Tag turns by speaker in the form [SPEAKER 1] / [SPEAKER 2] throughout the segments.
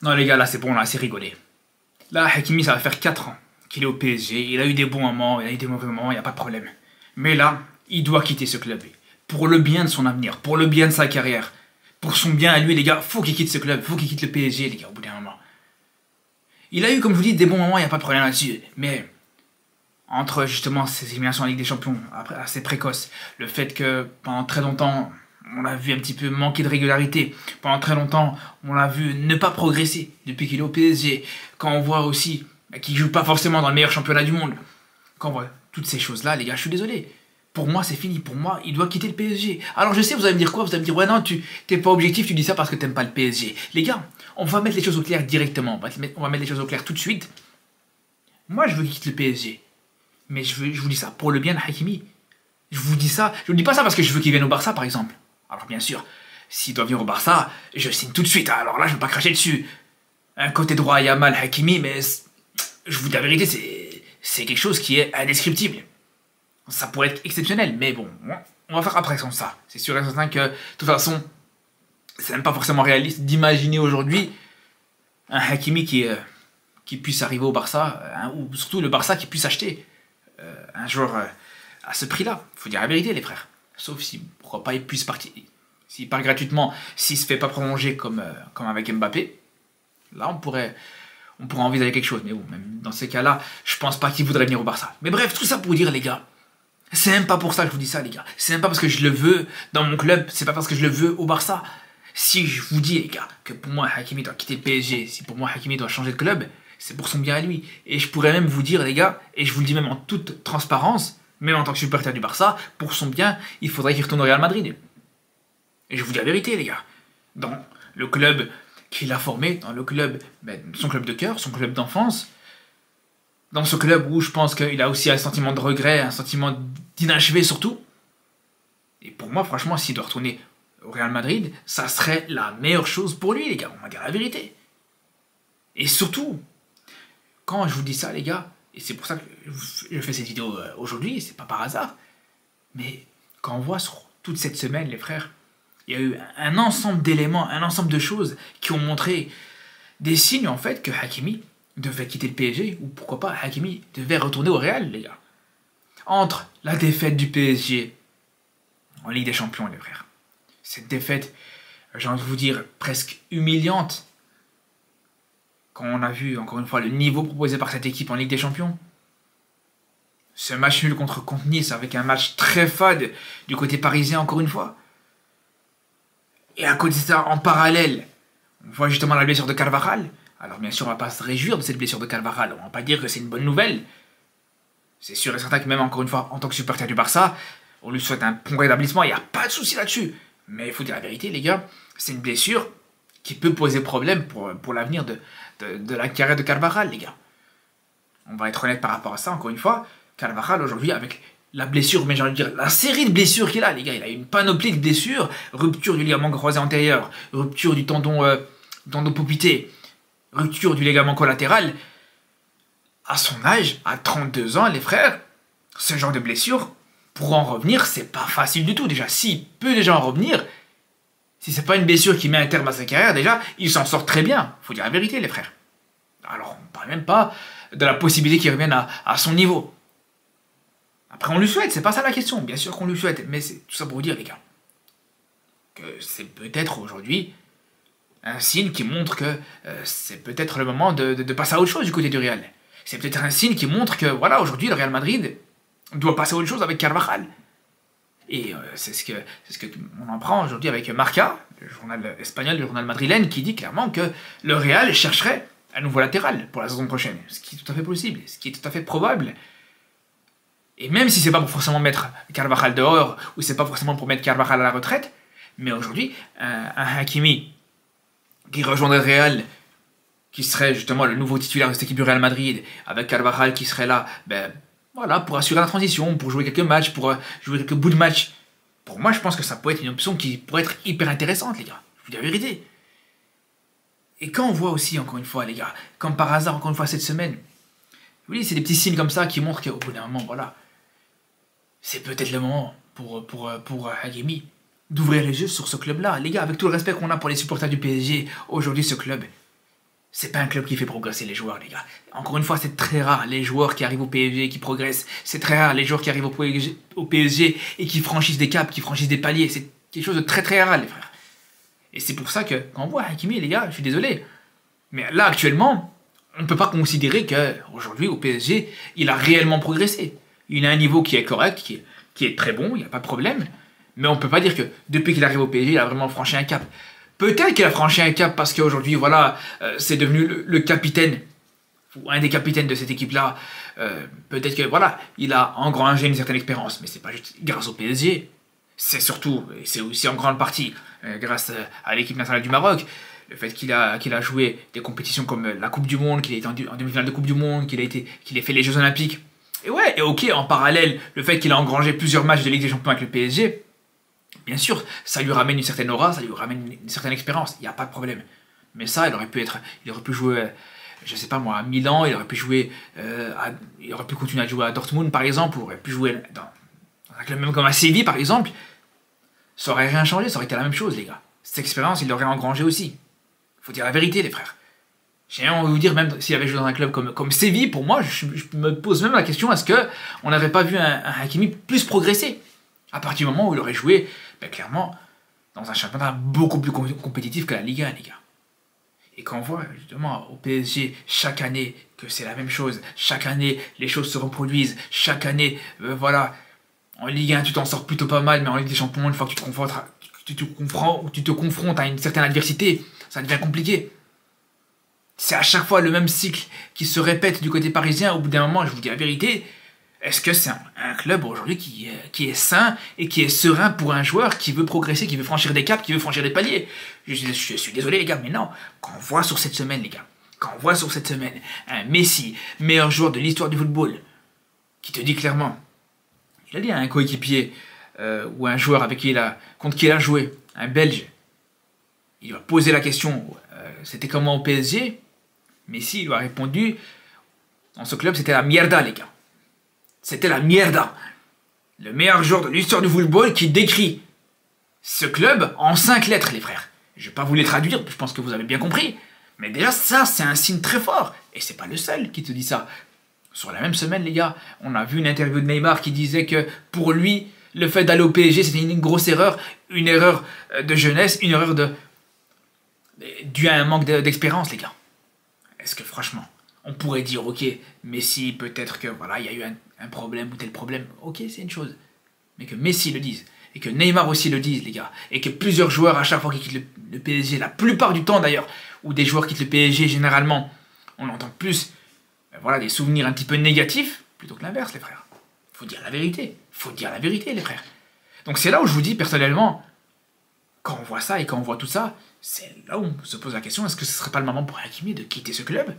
[SPEAKER 1] Non les gars, là c'est bon, là c'est rigolé. Là, Hakimi, ça va faire 4 ans qu'il est au PSG. Il a eu des bons moments, il a eu des mauvais moments, il n'y a pas de problème. Mais là, il doit quitter ce club. Pour le bien de son avenir, pour le bien de sa carrière, pour son bien à lui, les gars, faut qu'il quitte ce club, faut qu'il quitte le PSG, les gars, au bout d'un moment. Il a eu, comme je vous dis, des bons moments, il n'y a pas de problème là-dessus. Mais entre justement ses éliminations en Ligue des Champions, après, assez précoces, le fait que pendant très longtemps, on l'a vu un petit peu manquer de régularité. Pendant très longtemps, on l'a vu ne pas progresser depuis qu'il est au PSG. Quand on voit aussi qu'il joue pas forcément dans le meilleur championnat du monde. Quand on voit toutes ces choses-là, les gars, je suis désolé. Pour moi, c'est fini. Pour moi, il doit quitter le PSG. Alors je sais, vous allez me dire quoi? Vous allez me dire, ouais, non, tu t'es pas objectif, tu dis ça parce que t'aimes pas le PSG. Les gars, on va mettre les choses au clair directement. On va mettre les choses au clair tout de suite. Moi, je veux qu'il quitte le PSG. Mais je vous dis ça pour le bien de Hakimi. Je vous dis ça. Je vous dis pas ça parce que je veux qu'il vienne au Barça, par exemple. Alors bien sûr, s'il doit venir au Barça, je signe tout de suite. Alors là, je ne veux pas cracher dessus. Un côté droit, Yamal, Hakimi, mais je vous dis la vérité, c'est quelque chose qui est indescriptible. Ça pourrait être exceptionnel, mais bon, on va faire après sans ça. C'est sûr et certain que, de toute façon, c'est même pas forcément réaliste d'imaginer aujourd'hui un Hakimi qui puisse arriver au Barça, ou surtout le Barça qui puisse acheter un joueur à ce prix-là. Il faut dire la vérité, les frères. Sauf si, pourquoi pas, il puisse partir. S'il part gratuitement, s'il se fait pas prolonger comme avec Mbappé, là on pourrait envisager quelque chose. Mais bon, même dans ces cas-là, je pense pas qu'il voudrait venir au Barça. Mais bref, tout ça pour dire, les gars, c'est même pas pour ça que je vous dis ça, les gars. C'est même pas parce que je le veux dans mon club, c'est pas parce que je le veux au Barça. Si je vous dis, les gars, que pour moi, Hakimi doit quitter le PSG, si pour moi, Hakimi doit changer de club, c'est pour son bien à lui. Et je pourrais même vous dire, les gars, et je vous le dis même en toute transparence, même en tant que supporter du Barça, pour son bien, il faudrait qu'il retourne au Real Madrid. Et je vous dis la vérité, les gars. Dans le club qu'il a formé, dans le club, son club de cœur, son club d'enfance, dans ce club où je pense qu'il a aussi un sentiment de regret, un sentiment d'inachevé surtout. Et pour moi, franchement, s'il doit retourner au Real Madrid, ça serait la meilleure chose pour lui, les gars. On va dire la vérité. Et surtout, quand je vous dis ça, les gars, et c'est pour ça que je fais cette vidéo aujourd'hui, c'est pas par hasard, mais quand on voit sur toute cette semaine, les frères, il y a eu un ensemble d'éléments, un ensemble de choses qui ont montré des signes, en fait, que Hakimi devait quitter le PSG, ou pourquoi pas, Hakimi devait retourner au Real, les gars. Entre la défaite du PSG en Ligue des Champions, les frères, cette défaite, j'ai envie de vous dire, presque humiliante, quand on a vu, encore une fois, le niveau proposé par cette équipe en Ligue des Champions. Ce match nul contre Nice, avec un match très fade du côté parisien, encore une fois. Et à côté de ça, en parallèle, on voit justement la blessure de Carvajal. Alors bien sûr, on ne va pas se réjouir de cette blessure de Carvajal. On ne va pas dire que c'est une bonne nouvelle. C'est sûr et certain que même, encore une fois, en tant que supporter du Barça, on lui souhaite un bon rétablissement. Il n'y a pas de souci là-dessus. Mais il faut dire la vérité, les gars, c'est une blessure qui peut poser problème pour l'avenir de la carrière de Carvajal, les gars. On va être honnête par rapport à ça, encore une fois. Carvajal, aujourd'hui, avec la blessure, mais j'ai envie de dire, la série de blessures qu'il a, les gars, il a une panoplie de blessures. Rupture du ligament croisé antérieur, rupture du tendon poplité, rupture du ligament collatéral. À son âge, à 32 ans, les frères, ce genre de blessure, pour en revenir, c'est pas facile du tout. Déjà, s'il peut déjà en revenir, si c'est pas une blessure qui met un terme à sa carrière, déjà, il s'en sort très bien. Faut dire la vérité, les frères. Alors, on parle même pas de la possibilité qu'il revienne à son niveau. Après, on lui souhaite, c'est pas ça la question. Bien sûr qu'on lui souhaite, mais c'est tout ça pour vous dire, les gars, que c'est peut-être aujourd'hui un signe qui montre que c'est peut-être le moment de passer à autre chose du côté du Real. C'est peut-être un signe qui montre que, voilà, aujourd'hui, le Real Madrid doit passer à autre chose avec Carvajal. Et c'est ce que on en prend aujourd'hui avec Marca, le journal espagnol, le journal madrilène, qui dit clairement que le Real chercherait un nouveau latéral pour la saison prochaine. Ce qui est tout à fait possible, ce qui est tout à fait probable. Et même si c'est pas pour forcément mettre Carvajal dehors, ou c'est pas forcément pour mettre Carvajal à la retraite, mais aujourd'hui, un Hakimi qui rejoindrait le Real, qui serait justement le nouveau titulaire de cette équipe du Real Madrid, avec Carvajal qui serait là, voilà, pour assurer la transition, pour jouer quelques matchs, pour jouer quelques bouts de match. Pour moi, je pense que ça pourrait être une option qui pourrait être hyper intéressante, les gars. Je vous dis la vérité. Et quand on voit aussi, encore une fois, les gars, comme par hasard, encore une fois, cette semaine, oui, c'est des petits signes comme ça qui montrent qu'au bout d'un moment, voilà, c'est peut-être le moment pour Hakimi d'ouvrir les yeux sur ce club-là. Les gars, avec tout le respect qu'on a pour les supporters du PSG, aujourd'hui, ce club, C'est pas un club qui fait progresser les joueurs, les gars. Encore une fois, c'est très rare les joueurs qui arrivent au PSG et qui progressent. C'est très rare les joueurs qui arrivent au PSG et qui franchissent des caps, qui franchissent des paliers. C'est quelque chose de très très rare, les frères. Et c'est pour ça que, quand on voit Hakimi, les gars, je suis désolé. Mais là, actuellement, on ne peut pas considérer qu'aujourd'hui, au PSG, il a réellement progressé. Il a un niveau qui est correct, qui est très bon, il n'y a pas de problème. Mais on ne peut pas dire que depuis qu'il arrive au PSG, il a vraiment franchi un cap. Peut-être qu'il a franchi un cap parce qu'aujourd'hui, voilà, c'est devenu le capitaine, ou un des capitaines de cette équipe-là. Peut-être que, voilà, il a engrangé une certaine expérience, mais c'est pas juste grâce au PSG. C'est surtout, et c'est aussi en grande partie, grâce à l'équipe nationale du Maroc, le fait qu'il a joué des compétitions comme la Coupe du Monde, qu'il a été en demi-finale de Coupe du Monde, qu'il ait fait les Jeux Olympiques. Et ouais, et ok, en parallèle, le fait qu'il a engrangé plusieurs matchs de Ligue des Champions avec le PSG, bien sûr, ça lui ramène une certaine aura, ça lui ramène une certaine expérience, il n'y a pas de problème. Mais ça, il aurait pu jouer, je sais pas moi, à Milan, il aurait pu jouer, il aurait pu continuer à jouer à Dortmund par exemple, ou aurait pu jouer dans un club même comme à Séville par exemple. Ça aurait rien changé, ça aurait été la même chose, les gars. Cette expérience, il l'aurait engrangé aussi. Faut dire la vérité, les frères. J'ai envie de vous dire, même s'il avait joué dans un club comme Séville, pour moi, je me pose même la question, est-ce qu'on n'aurait pas vu un Hakimi plus progresser à partir du moment où il aurait joué, clairement, dans un championnat beaucoup plus compétitif que la Ligue 1, les gars. Et quand on voit, justement, au PSG, chaque année, que c'est la même chose, chaque année, les choses se reproduisent, chaque année, voilà, en Ligue 1, tu t'en sors plutôt pas mal, mais en Ligue des Champions, une fois que tu te confrontes à une certaine adversité, ça devient compliqué. C'est à chaque fois le même cycle qui se répète du côté parisien. Au bout d'un moment, je vous dis la vérité, est-ce que c'est un club aujourd'hui qui est sain et qui est serein pour un joueur qui veut progresser, qui veut franchir des caps, qui veut franchir des paliers? Je suis désolé les gars, mais non. Quand on voit sur cette semaine, les gars, quand on voit sur cette semaine un Messi, meilleur joueur de l'histoire du football, qui te dit clairement, il a dit à un coéquipier ou un joueur contre qui il a joué, un Belge, il lui a posé la question, c'était comment au PSG? Messi lui a répondu, dans ce club c'était la mierda les gars. C'était la mierda. Le meilleur joueur de l'histoire du football qui décrit ce club en 5 lettres les frères. Je ne vais pas vous les traduire, je pense que vous avez bien compris. Mais déjà ça c'est un signe très fort. Et c'est pas le seul qui te dit ça. Sur la même semaine les gars, on a vu une interview de Neymar qui disait que pour lui, le fait d'aller au PSG c'était une grosse erreur. Une erreur de jeunesse, une erreur dû à un manque d'expérience, les gars. Est-ce que franchement, on pourrait dire, ok, Messi, peut-être que voilà, il y a eu un problème ou tel problème, ok, c'est une chose. Mais que Messi le dise, et que Neymar aussi le dise, les gars, et que plusieurs joueurs, à chaque fois qu'ils quittent le PSG, la plupart du temps d'ailleurs, ou des joueurs quittent le PSG, généralement, on entend plus voilà, des souvenirs un petit peu négatifs, plutôt que l'inverse, les frères. Faut dire la vérité. Faut dire la vérité, les frères. Donc c'est là où je vous dis, personnellement, quand on voit ça et quand on voit tout ça, c'est là où on se pose la question, est-ce que ce serait pas le moment pour Hakimi de quitter ce club?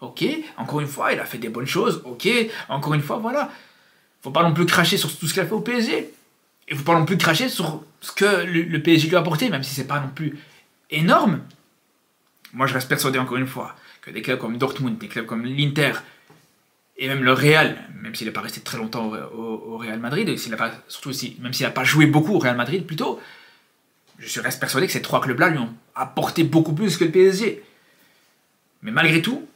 [SPEAKER 1] Ok, encore une fois, il a fait des bonnes choses, ok, encore une fois, voilà. Faut pas non plus cracher sur tout ce qu'il a fait au PSG. Et faut pas non plus cracher sur ce que le PSG lui a apporté, même si c'est pas non plus énorme. Moi, je reste persuadé, encore une fois, que des clubs comme Dortmund, des clubs comme l'Inter, et même le Real, même s'il n'est pas resté très longtemps au Real Madrid, et surtout aussi, même s'il n'a pas joué beaucoup au Real Madrid, plutôt, je reste persuadé que ces 3 clubs-là lui ont apporté beaucoup plus que le PSG. Mais malgré tout,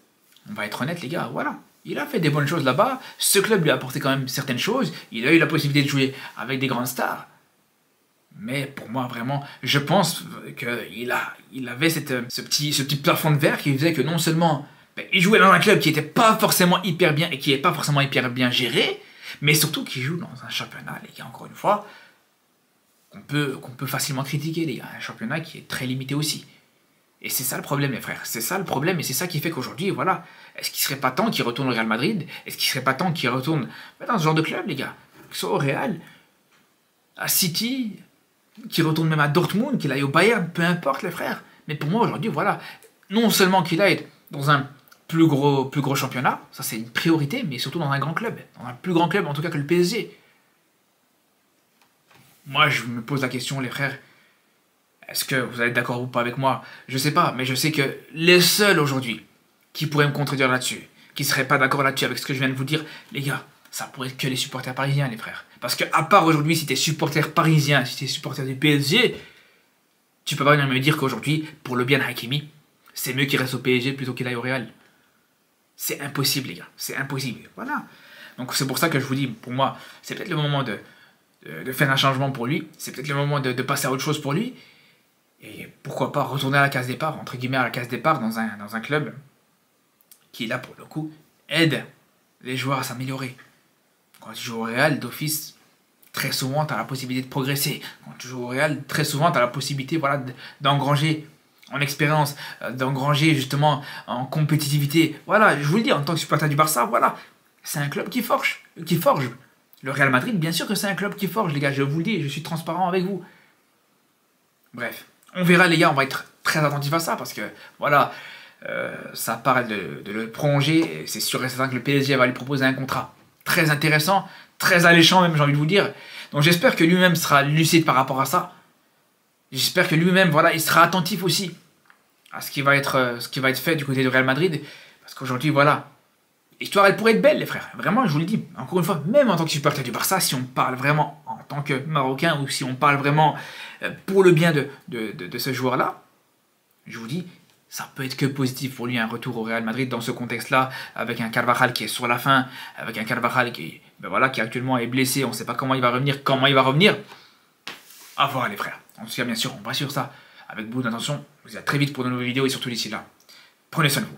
[SPEAKER 1] on va être honnête les gars, voilà. Il a fait des bonnes choses là-bas, ce club lui a apporté quand même certaines choses, il a eu la possibilité de jouer avec des grandes stars. Mais pour moi, vraiment, je pense qu'il avait ce petit plafond de verre qui faisait que non seulement il jouait dans un club qui n'était pas forcément hyper bien et qui n'est pas forcément hyper bien géré, mais surtout qu'il joue dans un championnat, les gars, encore une fois, qu'on peut facilement critiquer, les gars. Un championnat qui est très limité aussi. Et c'est ça le problème, les frères. C'est ça le problème et c'est ça qui fait qu'aujourd'hui, voilà, est-ce qu'il ne serait pas temps qu'il retourne au Real Madrid? Est-ce qu'il ne serait pas temps qu'il retourne dans ce genre de club, les gars? Que ce soit au Real, à City, qu'il retourne même à Dortmund, qu'il aille au Bayern, peu importe, les frères. Mais pour moi, aujourd'hui, voilà, non seulement qu'il aille dans un plus gros championnat, ça c'est une priorité, mais surtout dans un grand club. Dans un plus grand club, en tout cas que le PSG. Moi, je me pose la question, les frères, est-ce que vous êtes d'accord ou pas avec moi? Je sais pas, mais je sais que les seuls aujourd'hui qui pourraient me contredire là-dessus, qui seraient pas d'accord là-dessus avec ce que je viens de vous dire, les gars, ça pourrait être que les supporters parisiens, les frères. Parce que à part aujourd'hui, si t'es supporter parisien, si t'es supporter du PSG, tu peux pas venir me dire qu'aujourd'hui, pour le bien de Hakimi, C'est mieux qu'il reste au PSG plutôt qu'il aille au Real. C'est impossible, les gars. C'est impossible. Voilà. Donc c'est pour ça que je vous dis, pour moi, c'est peut-être le moment de faire un changement pour lui. C'est peut-être le moment de passer à autre chose pour lui. Et pourquoi pas retourner à la case départ, entre guillemets à la case départ, dans un club qui, là, pour le coup, aide les joueurs à s'améliorer. Quand tu joues au Real, d'office, très souvent, tu as la possibilité de progresser. Quand tu joues au Real, très souvent, tu as la possibilité voilà, d'engranger en expérience, d'engranger justement en compétitivité. Voilà, je vous le dis, en tant que supporter du Barça, voilà, c'est un club qui forge. Le Real Madrid, bien sûr que c'est un club qui forge, les gars, je vous le dis, je suis transparent avec vous. Bref, on verra, les gars, on va être très attentif à ça, parce que, voilà, ça parle de le prolonger, et c'est sûr et certain que le PSG va lui proposer un contrat très intéressant, très alléchant même, j'ai envie de vous dire. Donc j'espère que lui-même sera lucide par rapport à ça. J'espère que lui-même, voilà, il sera attentif aussi à ce qui va être fait du côté du Real Madrid. Parce qu'aujourd'hui, voilà, l'histoire, elle pourrait être belle, les frères. Vraiment, je vous le dis, encore une fois, même en tant que supporter du Barça, si on parle vraiment en tant que Marocain, ou si on parle vraiment pour le bien de ce joueur-là, je vous dis, ça peut être que positif pour lui, un retour au Real Madrid dans ce contexte-là, avec un Carvajal qui est sur la fin, avec un Carvajal qui, voilà, qui actuellement est blessé, on ne sait pas comment il va revenir, À voir, les frères. En tout cas, bien sûr, on va sur ça avec beaucoup d'attention. Je vous dis à très vite pour de nouvelles vidéos et surtout d'ici là, prenez soin de vous.